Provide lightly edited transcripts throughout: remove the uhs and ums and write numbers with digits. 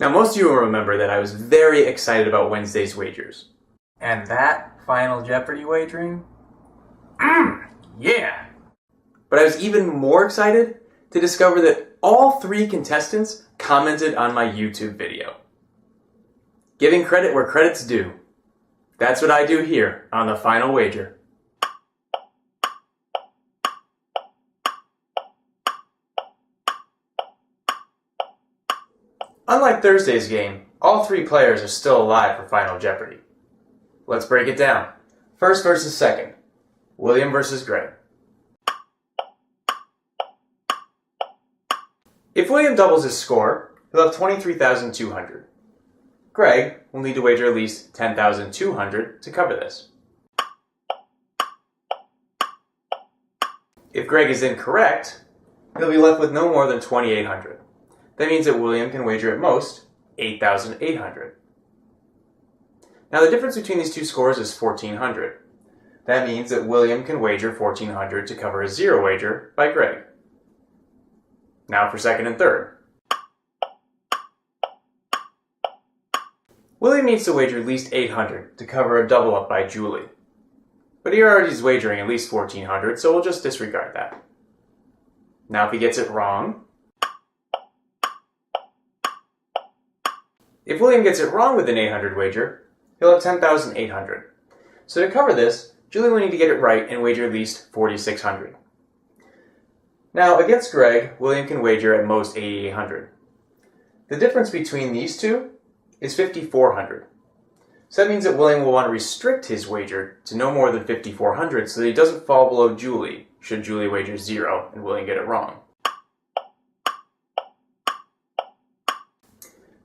Now, most of you will remember that I was very excited about Wednesday's wagers. And that Final Jeopardy wagering? Yeah! But I was even more excited to discover that all 3 contestants commented on my YouTube video. Giving credit where credit's due. That's what I do here on the Final Wager. Unlike Thursday's game, all 3 players are still alive for Final Jeopardy. Let's break it down. First versus second. William versus Greg. If William doubles his score, he'll have 23,200. Greg will need to wager at least 10,200 to cover this. If Greg is incorrect, he'll be left with no more than 2,800. That means that William can wager at most 8,800. Now the difference between these 2 scores is 1,400. That means that William can wager 1,400 to cover a 0 wager by Greg. Now for second and third. William needs to wager at least 800 to cover a double up by Julie. But he already is wagering at least 1,400, so we'll just disregard that. Now if he gets it wrong, if William gets it wrong with an 800 wager, he'll have 10,800. So to cover this, Julie will need to get it right and wager at least 4,600. Now against Greg, William can wager at most 8,800. The difference between these two is 5,400. So that means that William will want to restrict his wager to no more than 5,400 so that he doesn't fall below Julie should Julie wager 0 and William get it wrong.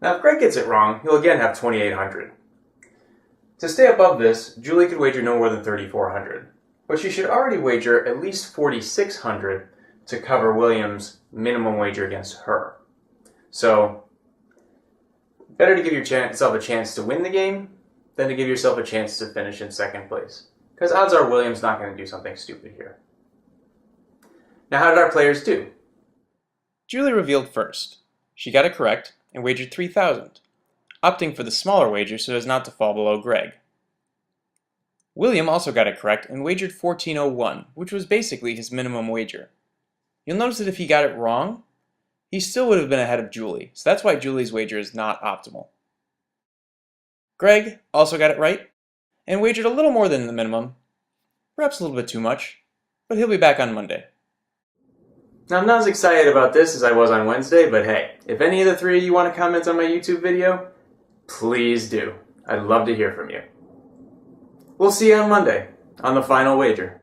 Now if Greg gets it wrong, he'll again have 2,800. To stay above this, Julie could wager no more than 3,400, but she should already wager at least 4,600 to cover William's minimum wager against her. So, better to give yourself a chance to win the game than to give yourself a chance to finish in second place, because odds are William's not going to do something stupid here. Now how did our players do? Julie revealed first. She got it correct and wagered 3,000, opting for the smaller wager so as not to fall below Greg. William also got it correct and wagered 1,401, which was basically his minimum wager. You'll notice that if he got it wrong, he still would have been ahead of Julie, so that's why Julie's wager is not optimal. Greg also got it right and wagered a little more than the minimum, perhaps a little bit too much, but he'll be back on Monday. Now I'm not as excited about this as I was on Wednesday, but hey, if any of the 3 of you want to comment on my YouTube video, please do. I'd love to hear from you. We'll see you on Monday on the Final Wager.